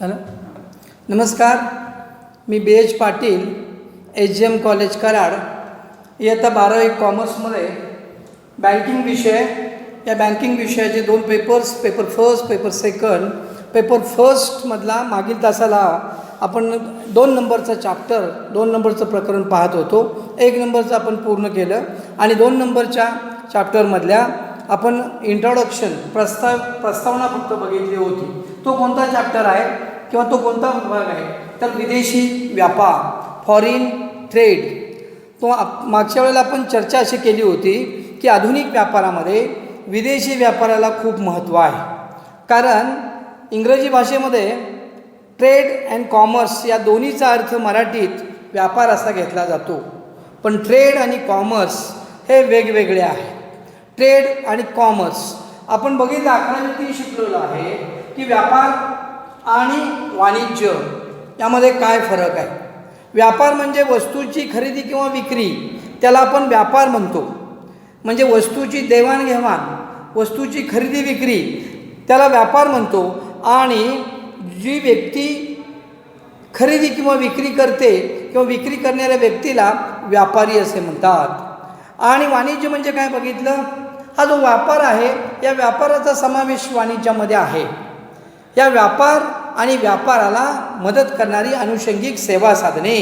Hello, नमस्कार. मी BH Patil, HGM college Karad. इयत्ता 12वी कॉमर्समध्ये बँकिंग विषय, या बँकिंग विषयाचे 2 papers, paper first, paper second. Paper फर्स्टमधला मागील तासाला आपण 2 नंबरचा चॅप्टर, 2 नंबरचं प्रकरण पाहत होतो. 1 नंबरचं आपण पूर्ण केलं आणि 2 नंबरच्या चॅप्टरमधल्या आपण इंट्रोडक्शन, प्रस्तावना फक्त बघितली होती. तो कोणता चॅप्टर आहे किंवा तो कोणता विभाग आहे, तर विदेशी व्यापार, फॉरिन ट्रेड. तो मागच्या वेळेला आपण चर्चा अशी केली होती की आधुनिक व्यापारामध्ये विदेशी व्यापाराला खूप महत्त्व आहे. कारण इंग्रजी भाषेमध्ये ट्रेड अँड कॉमर्स या दोन्हीचा अर्थ मराठीत व्यापार असा घेतला जातो, पण ट्रेड आणि कॉमर्स हे वेगवेगळे आहे. ट्रेड आणि कॉमर्स आपण बघितलं, 11वी शिकलेलो आहे की व्यापार आणि वाणिज्य यामध्ये काय फरक आहे. व्यापार म्हणजे वस्तूची खरेदी किंवा विक्री, त्याला आपण व्यापार म्हणतो. म्हणजे वस्तूची देवाणघेवाण, वस्तूची खरेदी विक्री, त्याला व्यापार म्हणतो. आणि जी व्यक्ती खरेदी किंवा विक्री करते किंवा विक्री करणाऱ्या व्यक्तीला व्यापारी असे म्हणतात. आणि वाणिज्य म्हणजे काय बघितलं, हा जो व्यापार आहे या व्यापाराचा समावेश वाणिज्यामध्ये आहे. या व्यापार आणि व्यापाराला मदत करणारी अनुषंगिक सेवा साधने.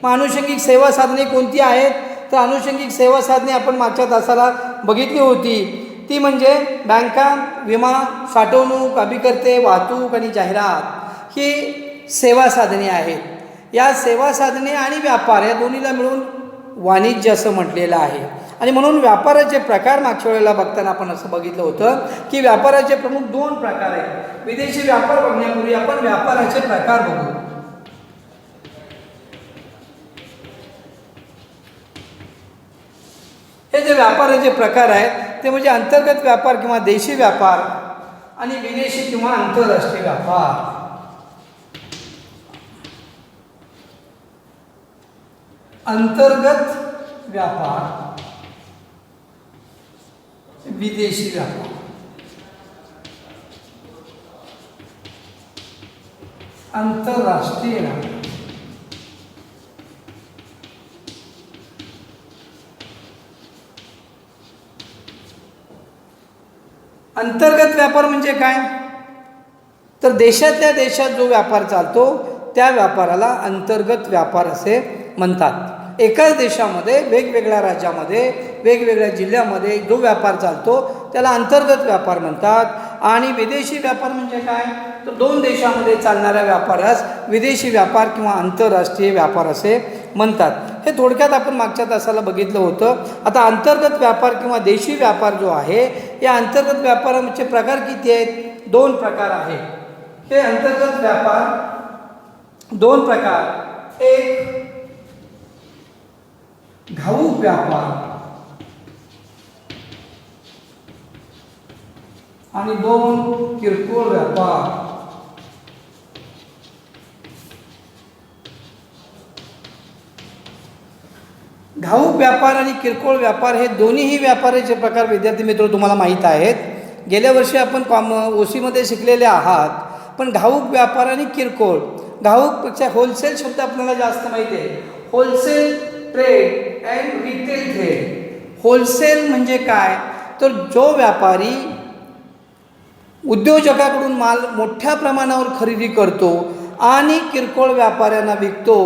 मग अनुषंगिक सेवा साधने कोणती आहेत, तर अनुषंगिक सेवा साधने आपण मागच्या तासाला बघितली होती. ती म्हणजे बँका, विमा, साठवणूक, अभिकर्ते, वाहतूक आणि जाहिरात ही सेवा साधने आहेत. या सेवा साधने आणि व्यापार या दोन्हीला मिळून वाणिज्य असं म्हटलेलं आहे. आणि म्हणून व्यापाराचे प्रकार मागच्या वेळेला बघताना आपण असं बघितलं होतं की व्यापाराचे प्रमुख 2 प्रकार आहेत. विदेशी व्यापार बघण्यापूर्वी आपण व्यापाराचे प्रकार बघू. हे जे व्यापाराचे प्रकार आहेत ते म्हणजे अंतर्गत व्यापार किंवा देशी व्यापार आणि विदेशी किंवा आंतरराष्ट्रीय व्यापार. अंतर्गत व्यापार, विदेशी व्यापार. आंतरराष्ट्रीय व्यापार. अंतर्गत व्यापार म्हणजे काय, तर देशातल्या देशात जो व्यापार चालतो त्या व्यापाराला अंतर्गत व्यापार असे म्हणतात. एकाच देशामध्ये, वेगवेगळ्या राज्यामध्ये, वेगवेगळ्या जिल्ह्यामध्ये जो व्यापार चालतो त्याला अंतर्गत व्यापार म्हणतात. आणि विदेशी व्यापार म्हणजे काय, तर 2 देशामध्ये चालणाऱ्या व्यापारास विदेशी व्यापार किंवा आंतरराष्ट्रीय व्यापार असे म्हणतात. हे थोडक्यात आपण मागच्या तासाला बघितलं होतं. आता अंतर्गत व्यापार किंवा देशी व्यापार जो आहे, या अंतर्गत व्यापाराचे प्रकार किती आहेत, 2 प्रकार आहेत. हे अंतर्गत व्यापार 2 प्रकार, एक घाऊक व्यापार आणि 2 किरकोळ व्यापार. घाऊक व्यापार आणि किरकोळ व्यापार हे दोन्हीही व्यापाराचे प्रकार विद्यार्थी मित्र तुम्हाला माहीत आहेत. गेल्या वर्षी आपण OCमध्ये शिकलेले आहात. पण घाऊक व्यापार आणि किरकोळ, घाऊकपेक्षा होलसेल शब्द आपल्याला जास्त माहिती आहे. Wholesale trade and retail trade. Wholesale म्हणजे काय, तर जो व्यापारी उद्योजकाकडून माल मोठ्या प्रमाणावर खरेदी करतो आणि किरकोळ व्यापाऱ्यांना विकतो,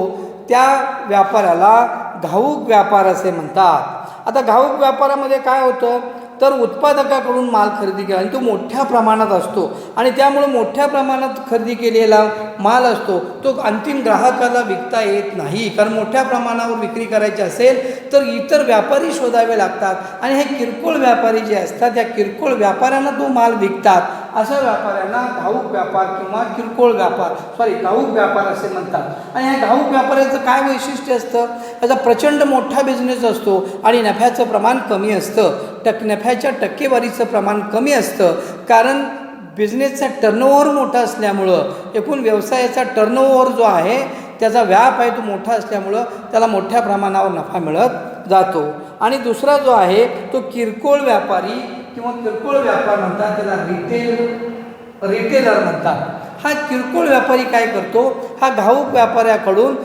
त्या व्यापाराला घाऊक व्यापार असे म्हणतात. आता घाऊक व्यापारामध्ये काय होतं, तर उत्पादकाकडून माल खरेदी केला आणि तो मोठ्या प्रमाणात असतो आणि त्यामुळे मोठ्या प्रमाणात खरेदी केलेला माल असतो तो अंतिम ग्राहकाला विकता येत नाही. कारण मोठ्या प्रमाणावर विक्री करायची असेल तर इतर व्यापारी शोधावे लागतात आणि हे किरकोळ व्यापारी जे असतात या किरकोळ व्यापाऱ्यांना तो माल विकतात. अशा व्यापाऱ्यांना घाऊक व्यापार किंवा किरकोळ व्यापार घाऊक व्यापार असे म्हणतात. आणि ह्या घाऊक व्यापाराचं काय वैशिष्ट्य असतं, याचा प्रचंड मोठा बिझनेस असतो आणि नफ्याचं प्रमाण कमी असतं. नफ्याच्या टक्केवारीचं प्रमाण कमी असतं. कारण बिझनेसचा टर्नओव्हर मोठा असल्यामुळं, एकूण व्यवसायाचा टर्नओव्हर जो आहे त्याचा व्याप आहे तो मोठा असल्यामुळं त्याला मोठ्या प्रमाणावर नफा मिळत जातो. आणि दुसरा जो आहे तो किरकोळ व्यापारी किंवा किरकोळ व्यापार म्हणतात, त्याला रिटेलर म्हणतात. हा किरकोळ व्यापारी काय करतो, हा घाऊक व्यापाऱ्याकडून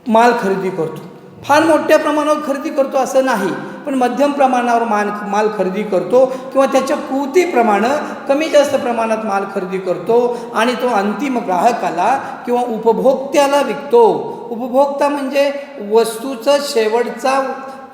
माल खरेदी करतो. फार मोठ्या प्रमाणावर खरेदी करतो असं नाही, पण मध्यम प्रमाणावर माल खरेदी करतो किंवा त्याच्या पूर्तीप्रमाणे कमी जास्त प्रमाणात माल खरेदी करतो आणि तो अंतिम ग्राहकाला किंवा उपभोक्त्याला विकतो. उपभोक्ता म्हणजे वस्तूचा शेवटचा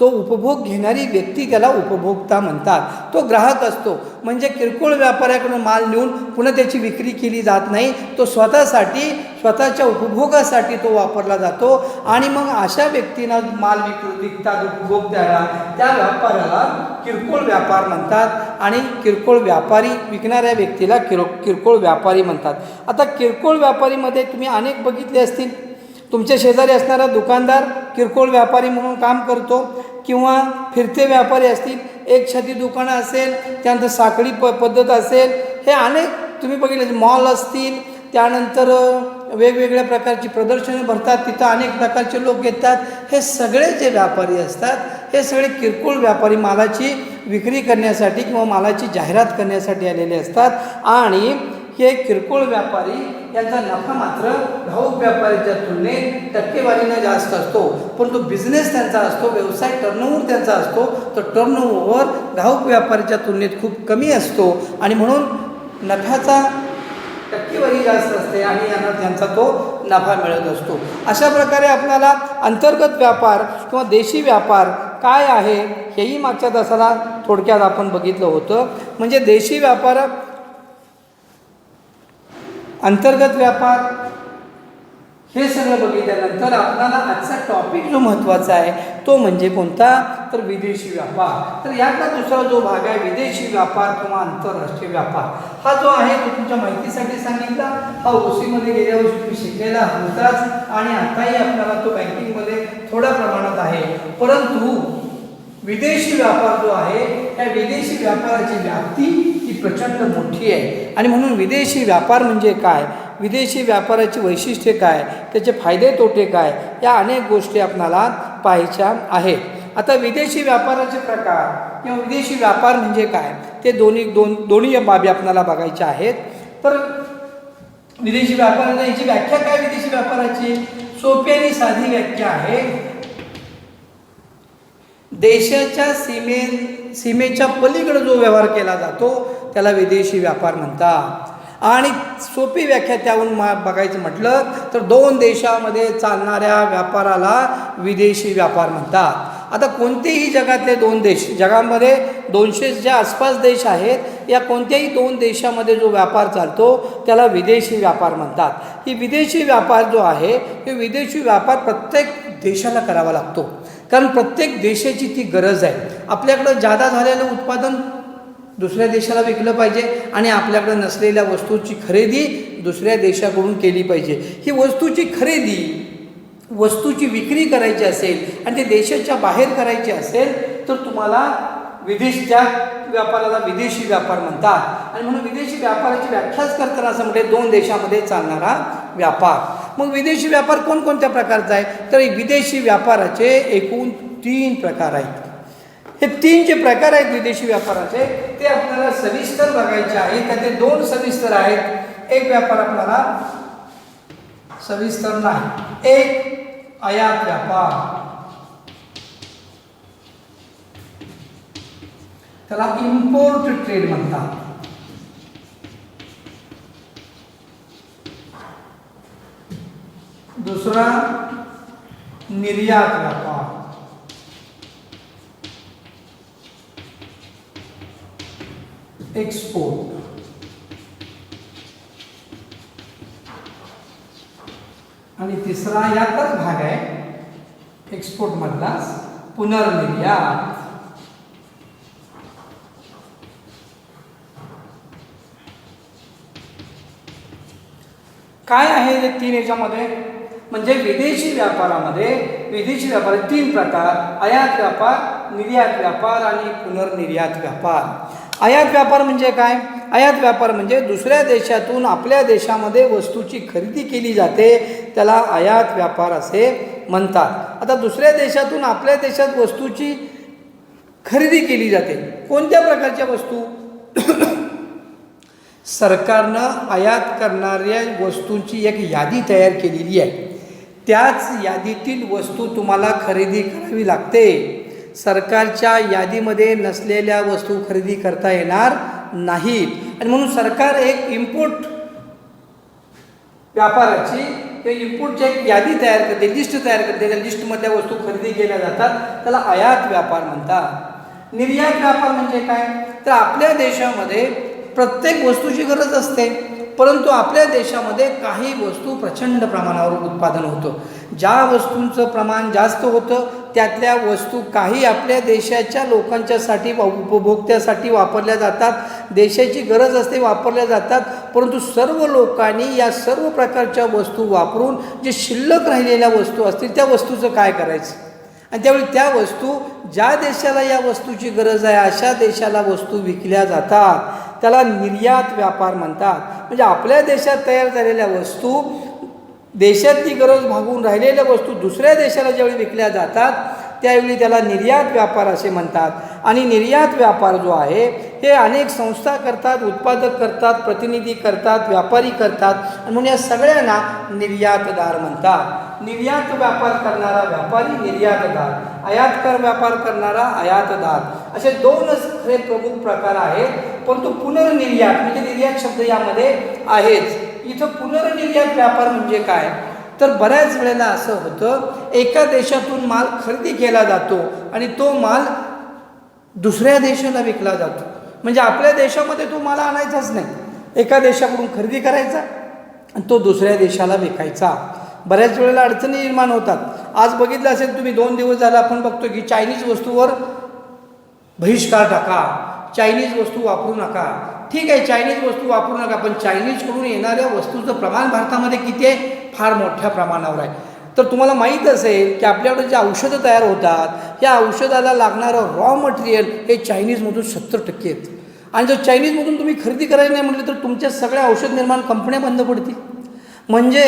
तो उपभोग घेणारी व्यक्ती, त्याला उपभोक्ता म्हणतात. तो ग्राहक असतो. म्हणजे किरकोळ व्यापाऱ्याकडून माल नेऊन पुन्हा त्याची विक्री केली जात नाही, तो स्वतःसाठी स्वतःच्या उपभोगासाठी तो वापरला जातो. आणि मग अशा व्यक्तींना माल विकतात उपभोक्त्याला, त्या व्यापाऱ्याला किरकोळ व्यापार म्हणतात. आणि किरकोळ व्यापारी विकणाऱ्या व्यक्तीला किरकोळ व्यापारी म्हणतात. आता किरकोळ व्यापारीमध्ये तुम्ही अनेक बघितले असतील. तुमच्या शेजारी असणारा दुकानदार किरकोळ व्यापारी म्हणून काम करतो, किंवा फिरते व्यापारी असतील, एक छती दुकानं असेल, त्यानंतर साखळी पद्धत असेल, हे अनेक तुम्ही बघितले. मॉल असतील, त्यानंतर वेगवेगळ्या प्रकारची प्रदर्शने भरतात, तिथं अनेक प्रकारचे लोक येतात. हे सगळे जे व्यापारी असतात हे सगळे किरकोळ व्यापारी मालाची विक्री करण्यासाठी किंवा मालाची जाहिरात करण्यासाठी आलेले असतात. आणि हे किरकोळ व्यापारी यांचा नफा मात्र घाऊक व्यापाऱ्याच्या तुलनेत टक्केवारीने जास्त असतो, परंतु बिझनेस त्यांचा असतो, व्यवसाय टर्नओव्हर त्यांचा असतो, तर टर्नओव्हर घाऊक व्यापाऱ्याच्या तुलनेत खूप कमी असतो. आणि म्हणून नफ्याचा टक्केवारी जास्त असते आणि यांना त्यांचा तो नफा मिळत असतो. अशा प्रकारे आपल्याला अंतर्गत व्यापार किंवा देशी व्यापार काय आहे हेही मागच्या तासाला थोडक्यात आपण बघितलं होतं. म्हणजे देशी व्यापार, अंतर्गत व्यापार हे सगळं बघितल्यानंतर आपल्याला आजचा टॉपिक जो महत्त्वाचा आहे तो म्हणजे कोणता, तर विदेशी व्यापार. तर यातला दुसरा जो भाग आहे विदेशी व्यापार किंवा आंतरराष्ट्रीय व्यापार, हा जो आहे तो तुमच्या माहितीसाठी सांगितला. हा ओसीमध्ये गेल्या वर्षी तुम्ही शिकलेला होताच आणि आताही आपल्याला तो बँकिंगमध्ये थोड्या प्रमाणात आहे. परंतु विदेशी व्यापार जो आहे त्या विदेशी व्यापाराची व्याप्ती ही प्रचंड मोठी आहे. आणि म्हणून विदेशी व्यापार म्हणजे काय, विदेशी व्यापाराची वैशिष्ट्ये काय, त्याचे फायदे तोटे काय, या अनेक गोष्टी आपल्याला पाहायच्या आहेत. आता विदेशी व्यापाराचे प्रकार किंवा विदेशी व्यापार म्हणजे काय ते दोन्ही बाबी आपल्याला बघायच्या आहेत. तर विदेशी व्यापाराची याची व्याख्या काय, विदेशी व्यापाराची सोपी आणि साधी व्याख्या आहे. देशाच्या सीमेच्या पलीकडे जो व्यवहार केला जातो त्याला विदेशी व्यापार म्हणतात. आणि सोपी व्याख्या त्याहून बघायचं म्हटलं तर दोन देशामध्ये चालणाऱ्या व्यापाराला विदेशी व्यापार म्हणतात. आता कोणतेही जगातले दोन देश, जगामध्ये 200च्या आसपास देश आहेत, या कोणत्याही दोन देशामध्ये जो व्यापार चालतो त्याला विदेशी व्यापार म्हणतात. ही विदेशी व्यापार जो आहे हे विदेशी व्यापार प्रत्येक देशाला करावा लागतो, कारण प्रत्येक देशाची ती गरज आहे. आपल्याकडं जादा झालेलं उत्पादन दुसऱ्या देशाला विकलं पाहिजे आणि आपल्याकडे नसलेल्या वस्तूची खरेदी दुसऱ्या देशाकडून केली पाहिजे. ही वस्तूची खरेदी, वस्तूची विक्री करायची असेल आणि ते देशाच्या बाहेर करायची असेल तर तुम्हाला त्या व्यापाराला विदेशी व्यापार म्हणतात. आणि म्हणून विदेशी व्यापाराची व्याख्याच करताना असं म्हणजे दोन देशामध्ये चालणारा व्यापार. मग विदेशी व्यापार कोणकोणत्या प्रकारचा आहे, तर विदेशी व्यापाराचे एकूण 3 प्रकार आहेत. हे 3 जे प्रकार आहेत विदेशी व्यापाराचे ते आपल्याला सविस्तर बघायचे आहेत. त्याचे 2 सविस्तर आहेत. एक व्यापार आपल्याला सविस्तर नाही, एक आयात व्यापार, त्याला इम्पोर्ट ट्रेड म्हणतात. दुसरा निर्यात व्यापार, एक्सपोर्ट. आणि तिसरा यातच भाग आहे एक्सपोर्ट मधला पुनर्निर्यात. काय आहे हे 3 याच्यामध्ये, म्हणजे विदेशी व्यापारामध्ये विदेशी व्यापार 3 प्रकार, आयात व्यापार, निर्यात व्यापार आणि पुनर्निर्यात व्यापार. आयात व्यापार म्हणजे काय, आयात व्यापार म्हणजे दुसऱ्या देशातून आपल्या देशामध्ये वस्तूची खरेदी केली जाते त्याला आयात व्यापार असे म्हणतात. आता दुसऱ्या देशातून आपल्या देशात वस्तूची खरेदी केली जाते, कोणत्या प्रकारच्या वस्तू, सरकारनं आयात करणाऱ्या वस्तूंची एक यादी तयार केलेली आहे. त्याच यादीतील वस्तू तुम्हाला खरेदी करावी लागते. सरकारच्या यादीमध्ये नसलेल्या वस्तू खरेदी करता येणार नाहीत. आणि म्हणून सरकार एक इम्पोर्ट व्यापाराची इम्पोर्टची एक यादी तयार करते, लिस्ट तयार करते. त्या लिस्टमधल्या वस्तू खरेदी केल्या जातात, त्याला आयात व्यापार म्हणतात. निर्यात व्यापार म्हणजे काय? तर आपल्या देशामध्ये प्रत्येक वस्तूची गरज असते, परंतु आपल्या देशामध्ये काही वस्तू प्रचंड प्रमाणावर उत्पादन होतं. ज्या वस्तूंचं प्रमाण जास्त होतं त्यातल्या वस्तू काही आपल्या देशाच्या लोकांच्यासाठी उपभोक्त्यासाठी वापरल्या जातात, देशाची गरज असते वापरल्या जातात. परंतु सर्व लोकांनी या सर्व प्रकारच्या वस्तू वापरून जे शिल्लक राहिलेल्या वस्तू असतील त्या वस्तूचं काय करायचं? आणि त्यावेळी त्या वस्तू ज्या देशाला या वस्तूची गरज आहे अशा देशाला वस्तू विकल्या जातात. त्याला निर्यात व्यापार म्हणतात. म्हणजे आपल्या देशात तयार झालेल्या वस्तू, देशातली गरज भागून राहिलेल्या वस्तू दुसऱ्या देशाला ज्यावेळी विकल्या जातात त्यावेळी त्याला निर्यात व्यापार असे म्हणतात. आणि निर्यात व्यापार जो आहे हे अनेक संस्था करतात, उत्पादक करतात, प्रतिनिधी करतात, व्यापारी करतात. आणि म्हणून या सगळ्यांना निर्यातदार म्हणतात. निर्यात व्यापार करणारा व्यापारी निर्यातदार, आयातकार व्यापार करणारा आयातदार, असे दोनच खरे प्रमुख प्रकार आहेत. परंतु पुनर्निर्यात म्हणजे निर्यात शब्द यामध्ये आहेच. इथं पुनर्निर्यात व्यापार म्हणजे काय? तर बऱ्याच वेळेला असं होतं, एका देशातून माल खरेदी केला जातो आणि तो माल दुसऱ्या देशाला विकला जातो. म्हणजे आपल्या देशामध्ये तो माल आणायचाच नाही, एका देशाकडून खरेदी करायचा आणि तो दुसऱ्या देशाला विकायचा. बऱ्याच वेळेला अडचणी निर्माण होतात. आज बघितलं असेल तुम्ही, 2 दिवस झाला आपण बघतो की चायनीज वस्तूवर बहिष्कार टाका, चायनीज वस्तू वापरू नका. ठीक आहे, चायनीज वस्तू वापरू नका, पण चायनीजकडून येणाऱ्या वस्तूचं प्रमाण भारतामध्ये किती आहे? फार मोठ्या प्रमाणावर आहे. तर तुम्हाला माहीत असेल की आपल्याकडे जे औषधं तयार होतात या औषधाला लागणारं रॉ मटेरियल हे चायनीजमधून 70% येतं. आणि जर चायनीजमधून तुम्ही खरेदी करायला नाही म्हटलं तर तुमच्या सगळ्या औषध निर्माण कंपन्या बंद पडतील. म्हणजे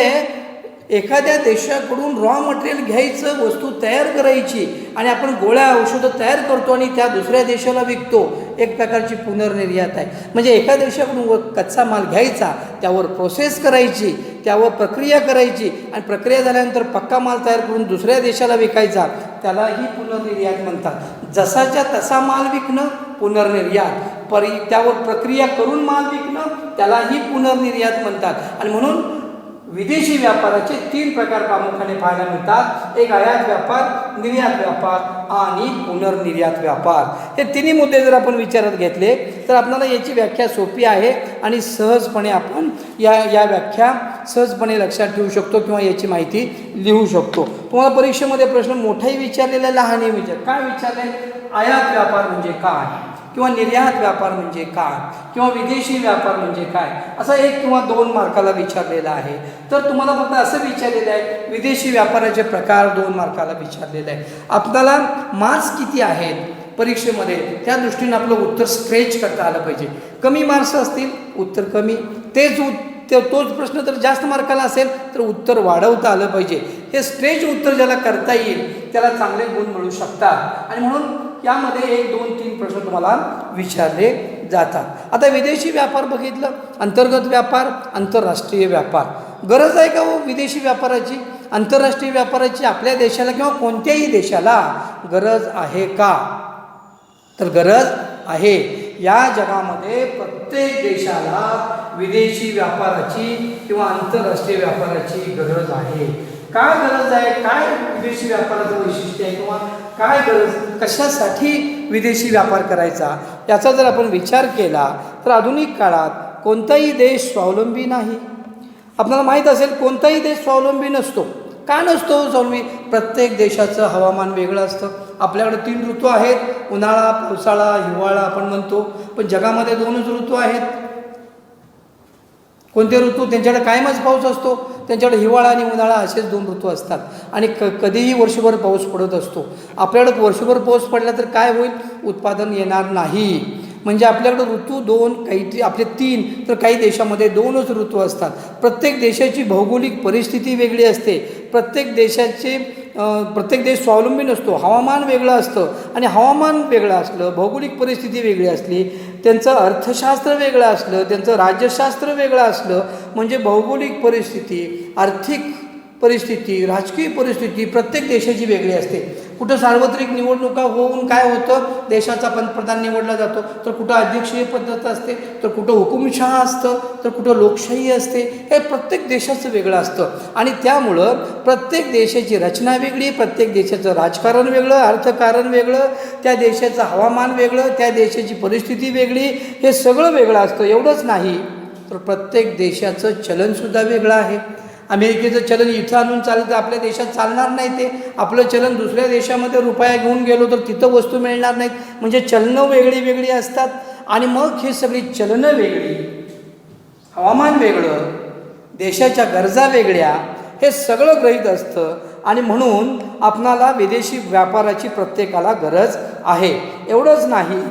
एखाद्या देशाकडून रॉ मटेरियल घ्यायचं, वस्तू तयार करायची आणि आपण गोळ्या औषधं तयार करतो आणि त्या दुसऱ्या देशाला विकतो, एक प्रकारची पुनर्निर्यात आहे. म्हणजे एका देशाकडून कच्चा माल घ्यायचा, त्यावर प्रोसेस करायची, त्यावर प्रक्रिया करायची आणि प्रक्रिया झाल्यानंतर पक्का माल तयार करून दुसऱ्या देशाला विकायचा, त्यालाही पुनर्निर्यात म्हणतात. जसाच्या तसा माल विकणं पुनर्निर्यात, त्यावर प्रक्रिया करून माल विकणं त्यालाही पुनर्निर्यात म्हणतात. आणि म्हणून विदेशी व्यापाराचे 3 प्रकार प्रामुख्याने पाहायला मिळतात. एक आयात व्यापार, निर्यात व्यापार आणि पुनर्निर्यात व्यापार. हे तिन्ही मुद्दे जर आपण विचारात घेतले तर आपल्याला याची व्याख्या सोपी आहे आणि सहजपणे आपण या व्याख्या सहजपणे लक्षात ठेवू शकतो किंवा याची माहिती लिहू शकतो. तुम्हाला परीक्षेमध्ये प्रश्न मोठाही विचारलेला आहे, लहानही काय विचारले? आयात व्यापार म्हणजे काय, किंवा निर्यात व्यापार म्हणजे काय, किंवा विदेशी व्यापार म्हणजे काय, असा 1 किंवा 2 मार्काला विचारलेला आहे. तर तुम्हाला फक्त असं विचारलेलं आहे, विदेशी व्यापाराचे प्रकार 2 मार्काला विचारलेले आहे. आपल्याला मार्क्स किती आहेत परीक्षेमध्ये त्या दृष्टीने आपलं उत्तर स्ट्रेच करता आलं पाहिजे. कमी मार्क्स असतील उत्तर कमी, तोच प्रश्न जर जास्त मार्काला असेल तर उत्तर वाढवता आलं पाहिजे. हे स्ट्रेच उत्तर ज्याला करता येईल त्याला चांगले गुण मिळू शकतात. आणि म्हणून यामध्ये 1, 2, 3 प्रश्न तुम्हाला विचारले जातात. आता विदेशी व्यापार बघितलं, अंतर्गत व्यापार, आंतरराष्ट्रीय व्यापार. गरज आहे का हो विदेशी व्यापाराची, आंतरराष्ट्रीय व्यापाराची? आपल्या देशाला किंवा कोणत्याही देशाला गरज आहे का? तर गरज आहे. या जगामध्ये प्रत्येक देशाला विदेशी व्यापाराची किंवा आंतरराष्ट्रीय व्यापाराची गरज आहे. काय गरज आहे, काय विदेशी व्यापाराचं वैशिष्ट्य आहे, किंवा काय गरज, कशासाठी विदेशी व्यापार करायचा, याचा जर आपण विचार केला तर आधुनिक काळात कोणताही देश स्वावलंबी नाही. आपल्याला माहीत असेल कोणताही देश स्वावलंबी नसतो. का नसतो स्वावलंबी? प्रत्येक देशाचं हवामान वेगळं असतं. आपल्याकडे 3 ऋतू आहेत, उन्हाळा, पावसाळा, हिवाळा आपण म्हणतो, पण जगामध्ये 2च ऋतू आहेत. कोणते ऋतू? त्यांच्याकडे कायमच पाऊस असतो, त्यांच्याकडे हिवाळा आणि उन्हाळा असेच 2 ऋतू असतात. आणि कधीही वर्षभर पाऊस पडत असतो. आपल्याकडे वर्षभर पाऊस पडला तर काय होईल? उत्पादन येणार नाही. म्हणजे आपल्याकडे ऋतू 2, काही आपले 3, तर काही देशामध्ये 2च ऋतू असतात. प्रत्येक देशाची भौगोलिक परिस्थिती वेगळी असते, प्रत्येक देशाचे प्रत्येक देश स्वावलंबी नसतो. हवामान वेगळं असतं आणि हवामान वेगळं असलं, भौगोलिक परिस्थिती वेगळी असली, त्यांचं अर्थशास्त्र वेगळं असलं, त्यांचं राज्यशास्त्र वेगळं असलं, म्हणजे भौगोलिक परिस्थिती, आर्थिक परिस्थिती, राजकीय परिस्थिती प्रत्येक देशाची वेगळी असते. कुठं सार्वत्रिक निवडणुका होऊन काय होतं, देशाचा पंतप्रधान निवडला जातो, तर कुठं अध्यक्षीय पद्धत असते, तर कुठं हुकुमशहा असतं, तर कुठं लोकशाही असते. हे प्रत्येक देशाचं वेगळं असतं आणि त्यामुळं प्रत्येक देशाची रचना वेगळी, प्रत्येक देशाचं राजकारण वेगळं, अर्थकारण वेगळं, त्या देशाचं हवामान वेगळं, त्या देशाची परिस्थिती वेगळी, हे सगळं वेगळं असतं. एवढंच नाही तर प्रत्येक देशाचं चलनसुद्धा वेगळं आहे. अमेरिकेचं चलन इथं आणून चालतं, तर आपल्या देशात चालणार नाही. ते आपलं चलन दुसऱ्या देशामध्ये रुपया घेऊन गेलो तर तिथं वस्तू मिळणार नाहीत. म्हणजे चलनं वेगळी वेगळी असतात आणि मग ही सगळी चलनं वेगळी, हवामान वेगळं, देशाच्या गरजा वेगळ्या, हे सगळं गृहीत असतं आणि म्हणून आपणाला विदेशी व्यापाराची प्रत्येकाला गरज आहे. एवढंच नाही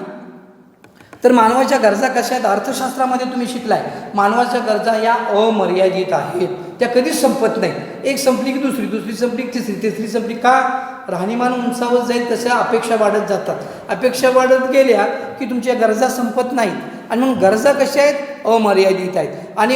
तर मानवाच्या गरजा कशा आहेत, अर्थशास्त्रामध्ये तुम्ही शिकलाय, मानवाच्या गरजा या अमर्यादित आहेत, त्या कधीच संपत नाही. एक संपली की दुसरी, दुसरी संपली की तिसरी, तिसरी संपली का, राहणीमान उंचावत जाईल तशा अपेक्षा वाढत जातात. अपेक्षा वाढत गेल्या की तुमच्या गरजा संपत नाहीत आणि म्हणून गरजा कशा आहेत, अमर्यादित आहेत आणि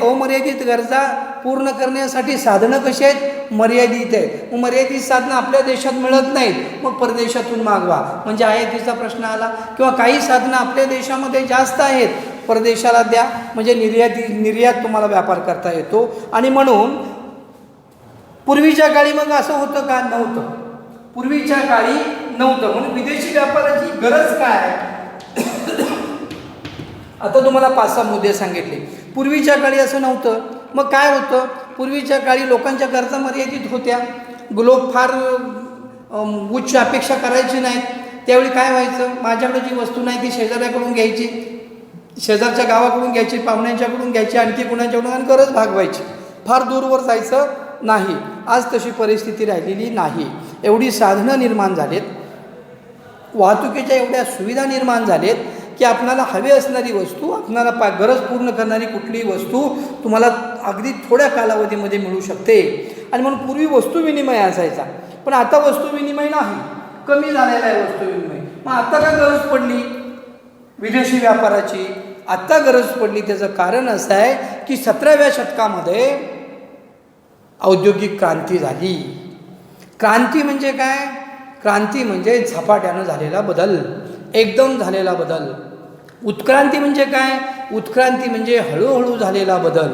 अमर्यादित गरजा पूर्ण करण्यासाठी साधनं कशी आहेत, मर्यादित आहेत. मग मर्यादित साधनं आपल्या देशात मिळत नाहीत, मग परदेशातून मागवा, म्हणजे आयातीचा प्रश्न आला. किंवा काही साधनं आपल्या देशामध्ये जास्त आहेत, परदेशाला द्या, म्हणजे निर्यात तुम्हाला व्यापार करता येतो. आणि म्हणून पूर्वीच्या काळी मग असं होतं का, नव्हतं. पूर्वीच्या काळी नव्हतं म्हणून विदेशी व्यापाराची गरज काय. आता तुम्हाला 5-6 मुद्दे सांगितले. पूर्वीच्या काळी असं नव्हतं, मग काय होतं, पूर्वीच्या काळी लोकांच्या गरजा मर्यादित होत्या, लोक फार उच्च अपेक्षा करायची नाहीत. त्यावेळी काय व्हायचं, माझ्याकडे जी वस्तू नाही ती शेजाऱ्याकडून घ्यायची, शेजारच्या गावाकडून घ्यायची, पाहुण्यांच्याकडून घ्यायची, आणखी कुणाच्याकडून, आणि गरज भागवायची, फार दूरवर जायचं नाही. आज तशी परिस्थिती राहिलेली नाही. एवढी साधनं निर्माण झालेत, वाहतुकीच्या एवढ्या सुविधा निर्माण झालेत की आपणाला हवी असणारी वस्तू, आपणाला गरज पूर्ण करणारी कुठलीही वस्तू तुम्हाला अगदी थोड्या कालावधीमध्ये मिळू शकते. आणि म्हणून पूर्वी वस्तू विनिमय असायचा, पण आता वस्तू विनिमय नाही, कमी झालेला आहे वस्तू विनिमय. मग आता काय गरज पडली विदेशी व्यापाराची, आत्ता गरज पडली. त्याचं कारण असं आहे की 17व्या शतकामध्ये औद्योगिक क्रांती झाली. क्रांती म्हणजे काय, क्रांती म्हणजे झपाट्यानं झालेला बदल, एकदम झालेला बदल. उत्क्रांती म्हणजे काय, उत्क्रांती म्हणजे हळूहळू झालेला बदल.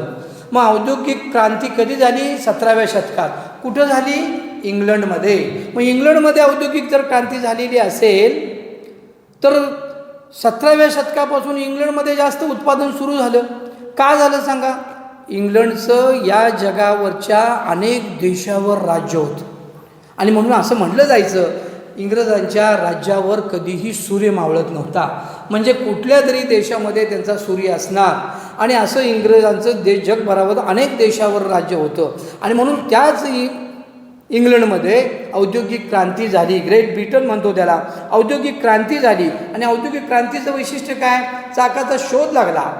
मग औद्योगिक क्रांती कधी झाली, 17व्या शतकात. कुठं झाली, इंग्लंडमध्ये. मग इंग्लंडमध्ये औद्योगिक जर क्रांती झालेली असेल तर 17व्या शतकापासून इंग्लंडमध्ये जास्त उत्पादन सुरू झालं. का झालं सांगा, इंग्लंडचं या जगावरच्या अनेक देशावर राज्य होतं आणि म्हणून असं म्हटलं जायचं, इंग्रजांच्या राज्यावर कधीही सूर्य मावळत नव्हता. म्हणजे कुठल्या तरी देशामध्ये त्यांचा सूर्य असणार आणि असं इंग्रजांचं जगभरावर अनेक देशावर राज्य होतं. आणि म्हणून त्याच इंग्लंडमध्ये औद्योगिक क्रांती झाली. ग्रेट ब्रिटन म्हणतो त्याला. औद्योगिक क्रांती झाली आणि औद्योगिक क्रांतीचं वैशिष्ट्य काय, चाकाचा शोध लागला.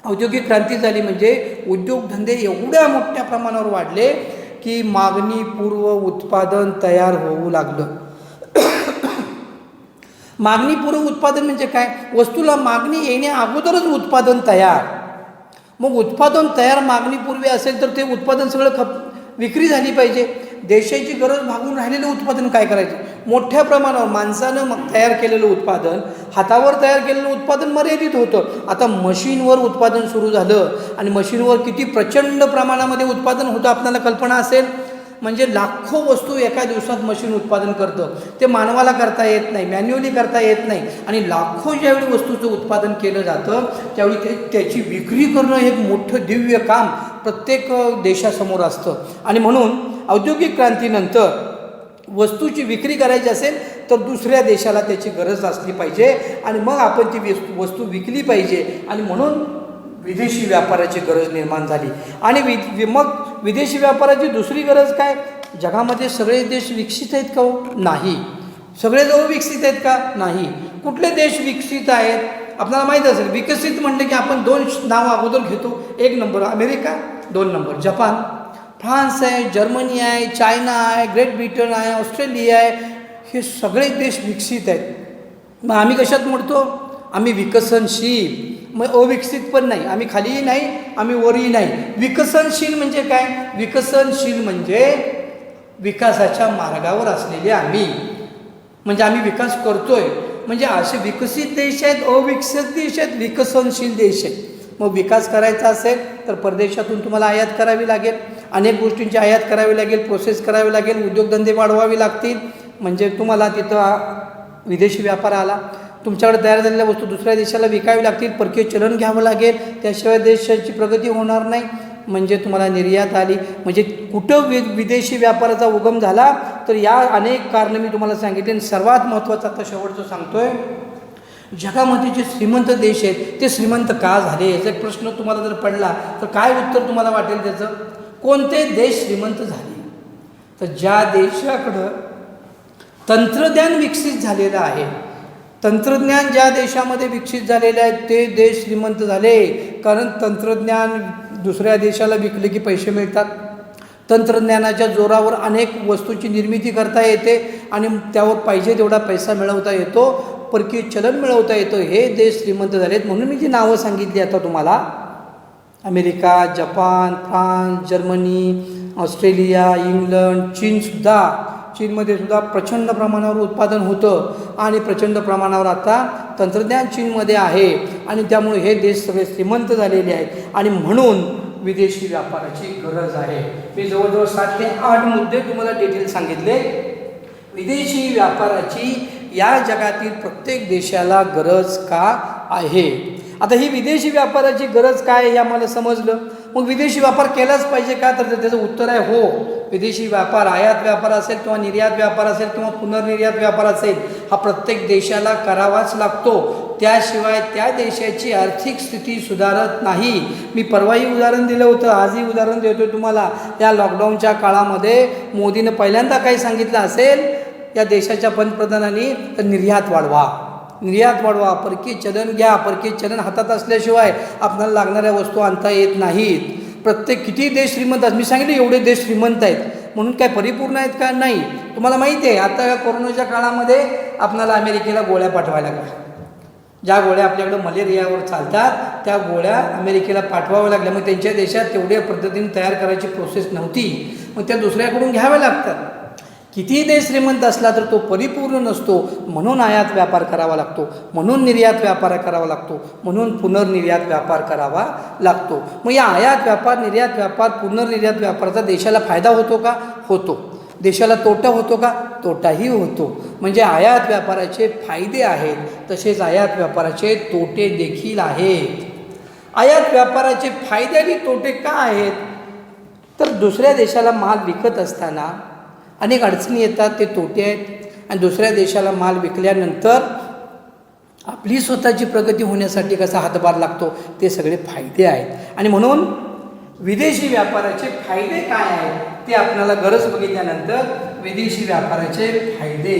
औद्योगिक क्रांती झाली म्हणजे उद्योगधंदे एवढ्या मोठ्या प्रमाणावर वाढले की मागणीपूर्व उत्पादन तयार होऊ लागलं. मागणीपूर्व उत्पादन म्हणजे काय, वस्तूला मागणी येण्या अगोदरच उत्पादन तयार. मग उत्पादन तयार मागणीपूर्वी असेल तर ते उत्पादन सगळं विक्री झाली पाहिजे. देशाची गरज भागून राहिलेलं उत्पादन काय करायचं, मोठ्या प्रमाणावर माणसानं मग तयार केलेलं उत्पादन, हातावर तयार केलेलं उत्पादन मर्यादित होतं. आता मशीनवर उत्पादन सुरू झालं आणि मशीनवर किती प्रचंड प्रमाणामध्ये उत्पादन होतं आपल्याला कल्पना असेल. म्हणजे लाखो वस्तू एका दिवसात मशीन उत्पादन करतं. ते मानवाला करता येत नाही, मॅन्युअली करता येत नाही. आणि लाखो ज्यावेळी वस्तूचं उत्पादन केलं जातं त्यावेळी त्याची विक्री करणं हे एक मोठं दिव्य काम प्रत्येक देशासमोर असतं. आणि म्हणून औद्योगिक क्रांतीनंतर वस्तूची विक्री करायची असेल तर दुसऱ्या देशाला त्याची गरज असली पाहिजे आणि मग आपण ती वस्तू विकली पाहिजे. आणि म्हणून विदेशी व्यापाराची गरज निर्माण झाली. आणि मग विदेशी व्यापाराची दुसरी गरज काय, जगामध्ये सगळे देश विकसित आहेत का, नाही. सगळे जवळ विकसित आहेत का, नाही. कुठले देश विकसित आहेत आपल्याला माहीत असेल. विकसित म्हणलं की आपण 2 नाव अगोदर घेतो. 1 number America, 2 number Japan. France आहे, जर्मनी आहे, चायना आहे, ग्रेट ब्रिटन आहे, ऑस्ट्रेलिया आहे, हे सगळे देश विकसित आहेत. मग आम्ही कशात मोडतो? आम्ही विकसनशील. मग अविकसित पण नाही, आम्ही खालीही नाही, आम्ही वरही नाही. विकसनशील म्हणजे काय? विकसनशील म्हणजे विकासाच्या मार्गावर असलेले आम्ही, म्हणजे आम्ही विकास करतोय. म्हणजे असे विकसित देश आहेत, अविकसित देश आहेत, विकसनशील देश आहेत. मग विकास करायचा असेल तर परदेशातून तुम्हाला आयात करावी लागेल, अनेक गोष्टींची आयात करावी लागेल, प्रोसेस करावी लागेल, उद्योगधंदे वाढवावे लागतील. म्हणजे तुम्हाला तिथं विदेशी व्यापार आला, तुमच्याकडे तयार झालेल्या वस्तू दुसऱ्या देशाला विकावी लागतील, परकीय चलन घ्यावं लागेल, त्याशिवाय देशाची प्रगती होणार नाही. म्हणजे तुम्हाला निर्यात आली. म्हणजे कुठं विदेशी व्यापाराचा उगम झाला तर या अनेक कारणं मी तुम्हाला सांगितले. सर्वात महत्त्वाचं आता शेवटचं सांगतोय, जगामध्ये जे श्रीमंत देश आहेत ते श्रीमंत का झाले, याचा एक प्रश्न तुम्हाला जर पडला तर काय उत्तर तुम्हाला वाटेल त्याचं? कोणते देश श्रीमंत झाले? तर ज्या देशाकडं तंत्रज्ञान विकसित झालेलं आहे, तंत्रज्ञान ज्या देशामध्ये विकसित झालेले आहेत ते देश श्रीमंत झाले. कारण तंत्रज्ञान दुसऱ्या देशाला विकले की पैसे मिळतात. तंत्रज्ञानाच्या जोरावर अनेक वस्तूंची निर्मिती करता येते आणि त्यावर पाहिजे तेवढा पैसा मिळवता येतो, परकीय चलन मिळवता येतं. हे देश श्रीमंत झालेत. म्हणून मी जी नावं सांगितली आता तुम्हाला, America, Japan, France, Germany, Australia, England, चीनसुद्धा, चीनमध्ये सुद्धा प्रचंड प्रमाणावर उत्पादन होतं आणि प्रचंड प्रमाणावर आता तंत्रज्ञान चीनमध्ये आहे आणि त्यामुळे हे देश सगळे श्रीमंत झालेले आहेत आणि म्हणून विदेशी व्यापाराची गरज आहे. मी जवळजवळ 7 ते 8 मुद्दे तुम्हाला डिटेल सांगितले. विदेशी व्यापाराची या जगातील प्रत्येक देशाला गरज का आहे? आता ही विदेशी व्यापाराची गरज काय हे आम्हाला समजलं. मग विदेशी व्यापार केलाच पाहिजे का? तर त्याचं उत्तर आहे हो. विदेशी व्यापार, आयात व्यापार असेल किंवा निर्यात व्यापार असेल किंवा पुनर्निर्यात व्यापार असेल, हा प्रत्येक देशाला करावाच लागतो. त्याशिवाय त्या देशाची आर्थिक स्थिती सुधारत नाही. मी परवाही उदाहरण दिलं होतं, आजही उदाहरण देतो तुम्हाला. या लॉकडाऊनच्या काळामध्ये मोदीनं पहिल्यांदा काही सांगितलं असेल या देशाच्या पंतप्रधानांनी, तर निर्यात वाढवा, निर्यात वाढवा, परकीय चलन घ्या. परकीय चलन हातात असल्याशिवाय आपल्याला लागणाऱ्या वस्तू आणता येत नाहीत. प्रत्येक किती देश श्रीमंत आहेत, मी सांगितलं एवढे देश श्रीमंत आहेत म्हणून काय परिपूर्ण आहेत का? नाही. तुम्हाला माहिती आहे आता या कोरोनाच्या काळामध्ये आपल्याला अमेरिकेला गोळ्या पाठवायला लागल्या. ज्या गोळ्या आपल्याकडं मलेरियावर चालतात त्या गोळ्या अमेरिकेला पाठवाव्या लागल्या. मग त्यांच्या देशात तेवढ्या पद्धतीने तयार करायची प्रोसेस नव्हती, मग त्या दुसऱ्याकडून घ्याव्या लागतात. कितीही देश श्रीमंत असला तर तो परिपूर्ण नसतो. म्हणून आयात व्यापार करावा लागतो, म्हणून निर्यात व्यापार करावा लागतो, म्हणून पुनर्निर्यात व्यापार करावा लागतो. मग या आयात व्यापार, निर्यात व्यापार, पुनर्निर्यात व्यापाराचा देशाला फायदा होतो का? होतो. देशाला तोटा होतो का? तोटाही होतो. म्हणजे आयात व्यापाराचे फायदे आहेत, तसेच आयात व्यापाराचे तोटे देखील आहेत. आयात व्यापाराचे फायदे आणि तोटे का आहेत? तर दुसऱ्या देशाला माल विकत असताना अनेक अडचणी येतात, ते तोटे आहेत. आणि दुसऱ्या देशाला माल विकल्यानंतर आपली स्वतःची प्रगती होण्यासाठी कसा हातभार लागतो, ते सगळे फायदे आहेत. आणि म्हणून विदेशी व्यापाराचे फायदे काय आहेत ते आपल्याला गरज बघितल्यानंतर विदेशी व्यापाराचे फायदे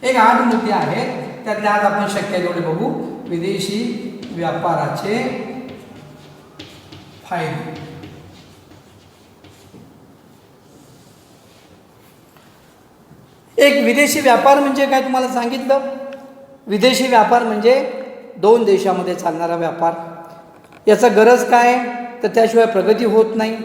एक 8 मुद्दे आहेत, त्यातले आज आपण शक्य आहे तेवढे बघू. विदेशी व्यापाराचे फायदे. एक विदेशी व्यापार म्हणजे काय तुम्हाला सांगितलं. विदेशी व्यापार म्हणजे 2 देशामध्ये चालणारा व्यापार. याचा गरज काय? तर त्याशिवाय प्रगती होत नाही.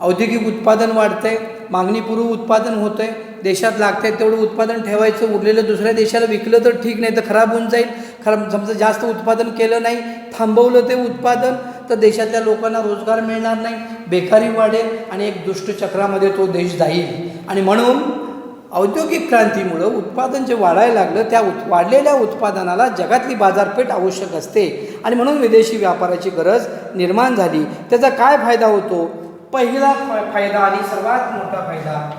औद्योगिक उत्पादन वाढतंय, मागणीपूर्व उत्पादन होतंय, देशात लागतंय तेवढं उत्पादन ठेवायचं, उरलेलं दुसऱ्या देशाला विकलं तर ठीक, नाही तर खराब होऊन जाईल. समजा जास्त उत्पादन केलं नाही, थांबवलं ते उत्पादन, तर देशातल्या लोकांना रोजगार मिळणार नाही, बेकारी वाढेल आणि एक दुष्टचक्रामध्ये तो देश जाईल. आणि म्हणून औद्योगिक क्रांतीमुळं उत्पादन जे वाढायला लागलं, त्या वाढलेल्या उत्पादनाला जगातली बाजारपेठ आवश्यक असते आणि म्हणून विदेशी व्यापाराची गरज निर्माण झाली. त्याचा काय फायदा होतो? पहिला फायदा आणि सर्वात मोठा फायदा,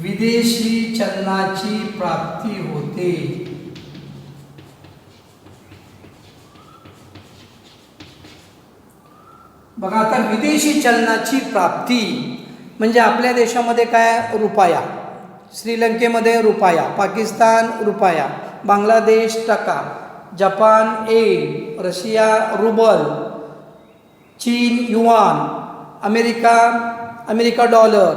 विदेशी चलनाची प्राप्ती होते. बघा आता विदेशी चलनाची प्राप्ती म्हणजे आपल्या देशामध्ये काय? रुपया, श्रीलंकेमध्ये रुपया, पाकिस्तान रुपया, बांगलादेश टका, जपान येन, रशिया रुबल, चीन yuan, America dollar,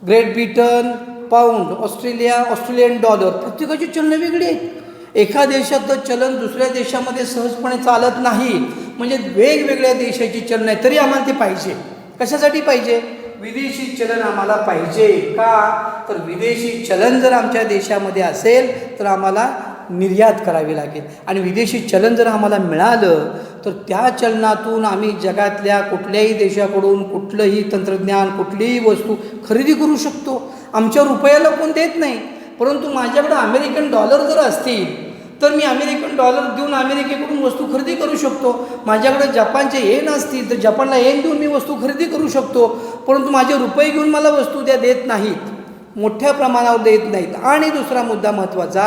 great Britain pound, Australian dollar, प्रत्येकाची चलनं वेगळी आहेत. एका देशातलं चलन दुसऱ्या देशामध्ये सहजपणे चालत नाही. म्हणजे वेगवेगळ्या देशाची चलन आहे, तरी आम्हाला ते पाहिजे. कशासाठी पाहिजे? विदेशी चलन आम्हाला पाहिजे. का? तर विदेशी चलन जर आमच्या देशामध्ये असेल तर आम्हाला निर्यात करावी लागेल, आणि विदेशी चलन जर आम्हाला मिळालं तर त्या चलनातून आम्ही जगातल्या कुठल्याही देशाकडून कुठलंही तंत्रज्ञान, कुठलीही वस्तू खरेदी करू शकतो. आमच्या रुपयाला कोण देत नाही. परंतु माझ्याकडे अमेरिकन डॉलर जर असतील तर मी अमेरिकन डॉलर देऊन अमेरिकेकडून वस्तू खरेदी करू शकतो. माझ्याकडे जपानचे येन असतील तर जपानला येन देऊन मी वस्तू खरेदी करू शकतो. परंतु माझे रुपये घेऊन मला वस्तू त्या देत नाहीत, मोठ्या प्रमाणावर देत नाहीत. आणि दुसरा मुद्दा महत्त्वाचा,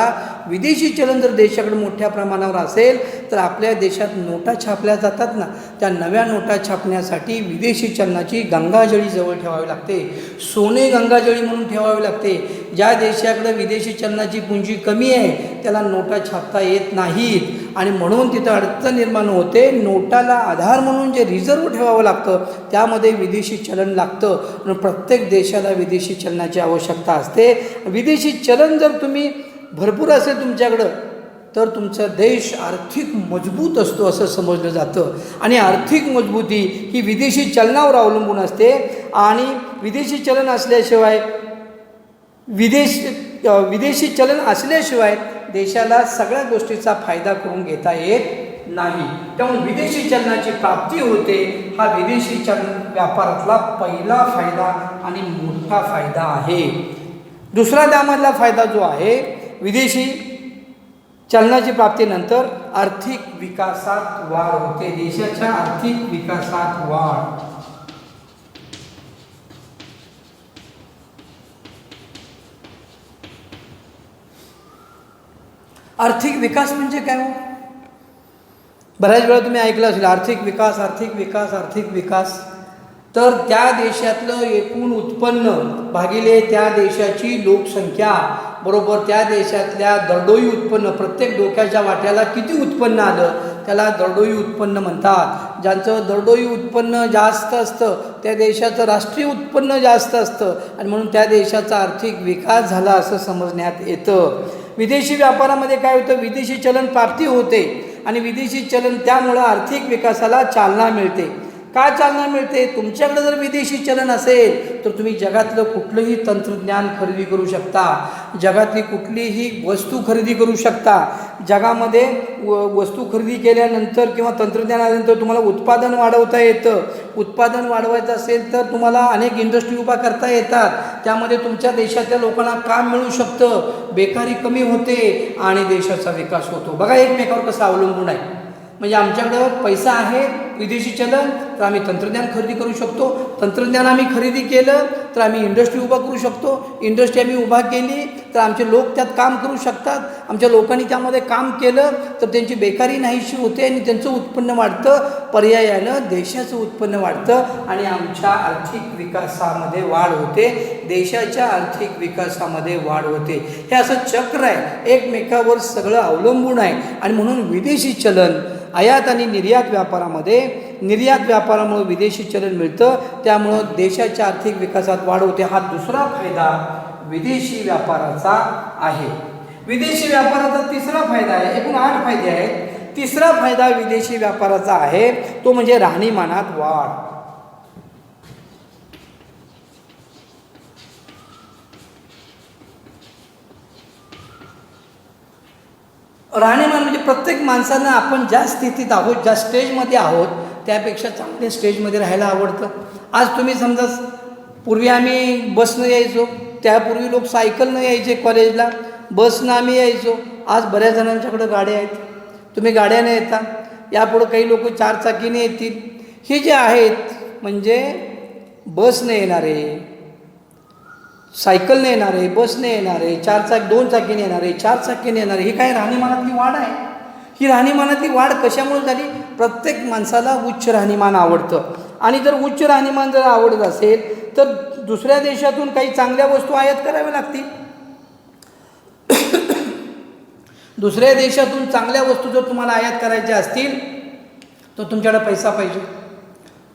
विदेशी चलन जर देशाकडे मोठ्या प्रमाणावर असेल तर आपल्या देशात नोटा छापल्या जातात ना, त्या नव्या नोटा छापण्यासाठी विदेशी चलनाची गंगाजळी जवळ ठेवावी लागते, सोने गंगाजळी म्हणून ठेवावी लागते. ज्या देशाकडे विदेशी चलनाची पुंजी कमी आहे त्याला नोटा छापता येत नाहीत, आणि म्हणून तिथं अडचण निर्माण होते. नोटाला आधार म्हणून जे रिझर्व्ह ठेवावं लागतं त्यामध्ये विदेशी चलन लागतं. म्हणून प्रत्येक देशाला विदेशी चलनाची आवश्यकता असते. विदेशी चलन जर तुम्ही भरपूर असेल तुमच्याकडं तर तुमचा देश आर्थिक मजबूत असतो असं समजलं जातं. आणि आर्थिक मजबूती ही विदेशी चलनावर अवलंबून असते. आणि विदेशी चलन असल्याशिवाय विदेशी चलन असल्याशिवाय देशाला सगळ्या गोष्टीचा फायदा करून घेता येत नाही. त्यामुळे विदेशी चलनाची प्राप्ती होते, हा विदेशी चलन व्यापारातला पहिला फायदा आणि मोठा फायदा आहे. दुसरा त्यामधला फायदा जो आहे, विदेशी चलनाची प्राप्तीनंतर आर्थिक विकासात वाढ होते, देशाच्या आर्थिक विकासात वाढ. आर्थिक विकास म्हणजे काय हो? बऱ्याच वेळा तुम्ही ऐकलं असेल आर्थिक विकास, आर्थिक विकास, आर्थिक विकास. तर त्या देशातलं एकूण उत्पन्न भागिले त्या देशाची लोकसंख्या बरोबर त्या देशातल्या दरडोई उत्पन्न, प्रत्येक डोक्याच्या वाट्याला किती उत्पन्न आलं त्याला दरडोई उत्पन्न म्हणतात. ज्यांचं दरडोई उत्पन्न जास्त असतं त्या देशाचं राष्ट्रीय उत्पन्न जास्त असतं, आणि म्हणून त्या देशाचा आर्थिक विकास झाला असं समजण्यात येतं. विदेशी व्यापारामध्ये काय होतं, विदेशी चलन प्राप्ती होते, आणि विदेशी चलन त्यामुळं आर्थिक विकासाला चालना मिळते. का चालना मिळते? तुमच्याकडे जर विदेशी चलन असेल तर तुम्ही जगातलं कुठलंही तंत्रज्ञान खरेदी करू शकता, जगातली कुठलीही वस्तू खरेदी करू शकता. जगामध्ये वस्तू खरेदी केल्यानंतर किंवा तंत्रज्ञान आल्यानंतर तुम्हाला उत्पादन वाढवता येतं. उत्पादन वाढवायचं असेल तर तुम्हाला अनेक इंडस्ट्री उभा करता येतात, त्यामध्ये तुमच्या देशातल्या लोकांना काम मिळू शकतं, बेकारी कमी होते आणि देशाचा विकास होतो. बघा एकमेकावर कसं अवलंबून आहे. म्हणजे आमच्याकडं पैसा आहे, विदेशी चलन, तर आम्ही तंत्रज्ञान खरेदी करू शकतो. तंत्रज्ञान आम्ही खरेदी केलं तर आम्ही इंडस्ट्री उभा करू शकतो. इंडस्ट्री आम्ही उभा केली तर आमचे लोक त्यात काम करू शकतात. आमच्या लोकांनी त्यामध्ये काम केलं तर त्यांची बेकारी नाहीशी होते आणि त्यांचं उत्पन्न वाढतं. पर्यायानं देशाचं उत्पन्न वाढतं आणि आमच्या आर्थिक विकासामध्ये वाढ होते, देशाच्या आर्थिक विकासामध्ये वाढ होते. हे असं चक्र आहे, एकमेकावर सगळं अवलंबून आहे. आणि म्हणून विदेशी चलन आयात आणि निर्यात व्यापारामुळे विदेशी चलन मिळतं, त्यामुळं देशाच्या आर्थिक विकासात वाढ होते. हा दुसरा फायदा विदेशी व्यापाराचा आहे. विदेशी व्यापाराचा तिसरा फायदा आहे. एकूण 8 फायदे आहेत. तिसरा फायदा विदेशी व्यापाराचा आहे तो म्हणजे राहणीमानात वाढ. राहणीमान म्हणजे प्रत्येक माणसानं आपण ज्या स्थितीत आहोत, ज्या स्टेजमध्ये आहोत त्यापेक्षा चांगल्या स्टेजमध्ये राहायला आवडतं. आज तुम्ही समजा, पूर्वी आम्ही बसनं यायचो, त्यापूर्वी लोक सायकलनं यायचे कॉलेजला, बसनं आम्ही यायचो. आज बऱ्याच जणांच्याकडं गाड्या आहेत, तुम्ही गाड्याने येता. यापुढं काही लोक 4 चाकीने येतील. हे जे आहेत म्हणजे बसने येणारे, सायकलने येणारे, बसने येणारे, 2 चाकीने येणारे, 4 चाकीने येणारे, ही काय राहणीमानातली वाढ आहे. ही राहणीमानातली वाढ कशामुळे झाली? प्रत्येक माणसाला उच्च राहणीमान आवडतं, आणि जर उच्च राहणीमान जर आवडत असेल तर दुसऱ्या देशातून काही चांगल्या वस्तू आयात कराव्या लागतील. दुसऱ्या देशातून चांगल्या वस्तू जर तुम्हाला आयात करायच्या असतील तर तुमच्याकडे पैसा पाहिजे.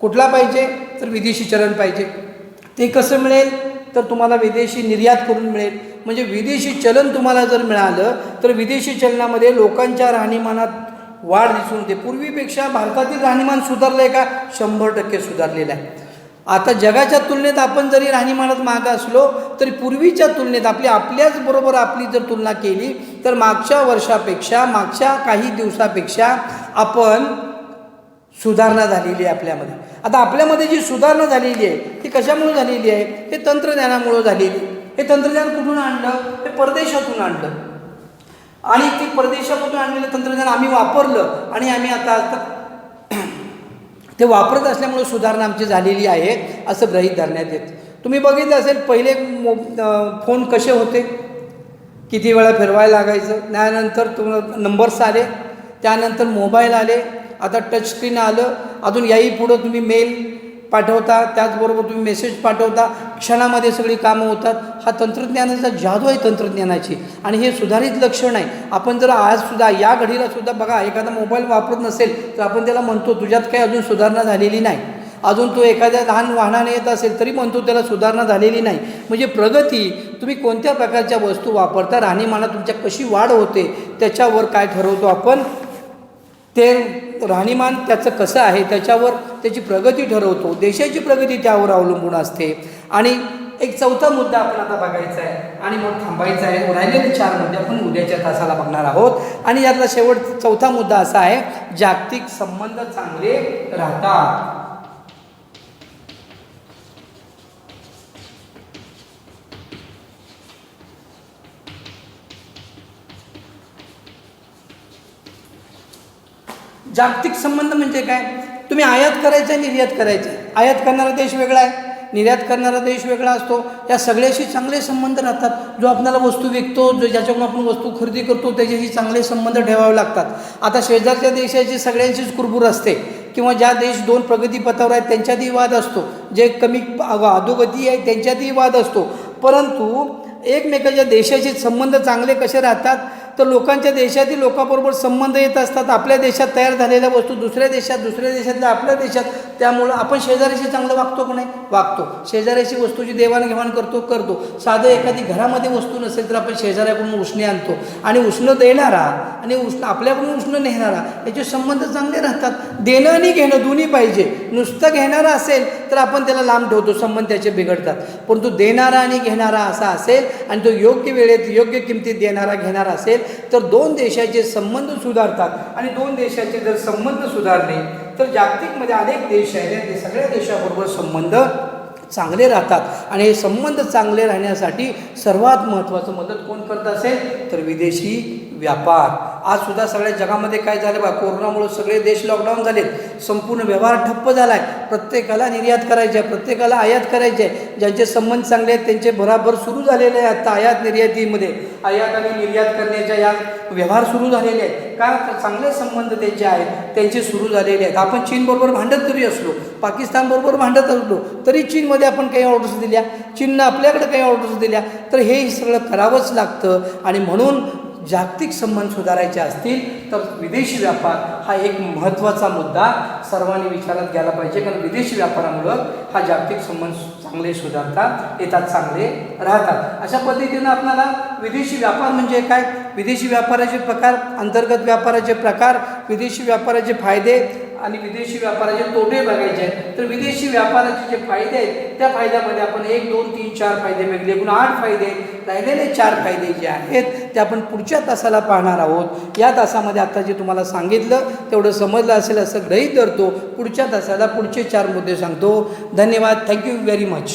कुठला पाहिजे? तर विदेशी चलन पाहिजे. ते कसं मिळेल तर तुम्हाला विदेशी निर्यात करून मिळेल. म्हणजे विदेशी चलन तुम्हाला जर मिळालं तर विदेशी चलनामध्ये लोकांच्या राहणीमानात वाढ दिसून येते. पूर्वीपेक्षा भारतातील राहणीमान सुधारलं आहे का? 100% सुधारलेलं आहे. आता जगाच्या तुलनेत आपण जरी राहणीमानात मागं असलो तरी पूर्वीच्या तुलनेत आपल्याच बरोबर आपली जर तुलना केली तर मागच्या वर्षापेक्षा मागच्या काही दिवसापेक्षा आपण सुधारणा झालेली आहे आपल्यामध्ये. आता आपल्यामध्ये जी सुधारणा झालेली आहे ती कशामुळे झालेली आहे? हे तंत्रज्ञानामुळे झालेली. हे तंत्रज्ञान कुठून आणलं? हे परदेशातून आणलं. आणि ते परदेशामधून आणलेलं तंत्रज्ञान आम्ही वापरलं आणि आम्ही आता ते वापरत असल्यामुळे सुधारणा आमची झालेली आहे असं गृहीत धरण्यात येतं. तुम्ही बघितलं असेल पहिले फोन कसे होते, किती वेळा फिरवायला लागायचं. त्यानंतर नंबर्स आले, त्यानंतर मोबाईल आले, आता टचस्क्रीन आलं. अजून याही पुढं तुम्ही मेल पाठवता, त्याचबरोबर तुम्ही मेसेज पाठवता, क्षणामध्ये सगळी कामं होतात. हा तंत्रज्ञानाचा जादू आहे तंत्रज्ञानाची. आणि हे सुधारित लक्षण आहे. आपण जर आजसुद्धा या घडीलासुद्धा बघा, एखादा मोबाईल वापरत नसेल तर आपण त्याला म्हणतो तुझ्यात काही अजून सुधारणा झालेली नाही. अजून तो एखाद्या लहान वाहनाने येत असेल तरी म्हणतो त्याला सुधारणा झालेली नाही. म्हणजे प्रगती, तुम्ही कोणत्या प्रकारच्या वस्तू वापरता, राहणीमानात तुमच्या कशी वाढ होते त्याच्यावर काय ठरवतो आपण, ते राहणीमान त्याचं कसं आहे त्याच्यावर त्याची प्रगती ठरवतो. देशाची प्रगती त्यावर अवलंबून असते. आणि एक चौथा मुद्दा आपण आता बघायचा आहे आणि मग थांबायचा आहे. राहिलेले 4 मुद्दे आपण उद्याच्या तासाला बघणार आहोत. आणि यातला चौथा मुद्दा असा आहे, जागतिक संबंध चांगले राहतात. जागतिक संबंध म्हणजे काय? तुम्ही आयात करायचं आहे, निर्यात करायचं आहे. आयात करणारा देश वेगळा आहे, निर्यात करणारा देश वेगळा असतो. या सगळ्याशी चांगले संबंध राहतात. जो आपल्याला वस्तू विकतो, ज्याच्याकडून आपण वस्तू खरेदी करतो त्याच्याशी चांगले संबंध ठेवावे लागतात. आता शेजारच्या देशाची सगळ्यांचीच कुरबुर असते किंवा ज्या देश 2 प्रगतीपथावर आहेत त्यांच्यातही वाद असतो, जे कमी अधोगती आहे त्यांच्यातही वाद असतो. परंतु एकमेकाच्या देशाचे संबंध चांगले कसे राहतात तर लोकांच्या देशातील लोकांबरोबर संबंध येत असतात. आपल्या देशात तयार झालेल्या वस्तू दुसऱ्या देशातल्या आपल्या देशात, त्यामुळं आपण शेजाऱ्याशी चांगलं वागतो की नाही? वागतो. शेजाऱ्याशी वस्तूची देवाणघेवाण करतो. साधं एखादी घरामध्ये वस्तू नसेल तर आपण शेजाऱ्याकडून उष्णे आणतो आणि उष्ण देणारा आणि आपल्याकडून उष्ण नेणारा याचे संबंध चांगले राहतात. देणं आणि घेणं दोन्ही पाहिजे. नुसतं घेणारा असेल तर आपण त्याला लांब ठेवतो, संबंध त्याचे बिघडतात. परंतु देणारा आणि घेणारा असा असेल आणि तो योग्य वेळेत योग्य किमतीत देणारा घेणारा असेल तर 2 देशाचे संबंध सुधारतात. आणि 2 देशाचे जर संबंध सुधारले तर जागतिकमध्ये अनेक देश आहेत, ते सगळ्या देशाबरोबर संबंध चांगले राहतात. आणि हे संबंध चांगले राहण्यासाठी सर्वात महत्त्वाचं मदत कोण करत असेल तर विदेशी व्यापार. आजसुद्धा सगळ्या जगामध्ये काय झालं बा, कोरोनामुळे सगळे देश लॉकडाऊन झालेत, संपूर्ण व्यवहार ठप्प झाला आहे. प्रत्येकाला निर्यात करायची आहे, प्रत्येकाला आयात करायची आहे. ज्यांचे संबंध चांगले आहेत त्यांचे भराभर सुरू झालेले आहेत. आता आयात निर्यातीमध्ये आयात आणि निर्यात करण्याच्या या व्यवहार सुरू झालेले आहेत. का? तर चांगले संबंध त्यांचे आहेत, त्यांचे सुरू झालेले आहेत. आपण चीनबरोबर भांडत जरी असलो, पाकिस्तानबरोबर भांडत असलो तरी चीनमध्ये आपण काही ऑर्डर्स दिल्या, चीननं आपल्याकडे काही ऑर्डर्स दिल्या, तर हे सगळं करावंच लागतं. आणि म्हणून जागतिक संबंध सुधारायचे असतील तर विदेशी व्यापार हा एक महत्त्वाचा मुद्दा सर्वांनी विचारात घ्यायला पाहिजे. कारण विदेशी व्यापारामुळं हा जागतिक संबंध चांगले सुधारतात, येतात, चांगले राहतात. अशा पद्धतीनं आपल्याला विदेशी व्यापार म्हणजे काय, विदेशी व्यापाराचे प्रकार, अंतर्गत व्यापाराचे प्रकार, विदेशी व्यापाराचे फायदे आणि विदेशी व्यापाराचे तोटे बघायचे आहेत. तर विदेशी व्यापाराचे जे फायदे आहेत त्या फायद्यामध्ये आपण 1, 2, 3, 4 फायदे बघले, एकूण 8 फायदे. राहिलेले 4 फायदे जे आहेत ते आपण पुढच्या तासाला पाहणार आहोत. या तासामध्ये आता जे तुम्हाला सांगितलं तेवढं समजलं असेल असं गृहीत धरतो. पुढच्या तासाला पुढचे 4 मुद्दे सांगतो. धन्यवाद. Thank you very much.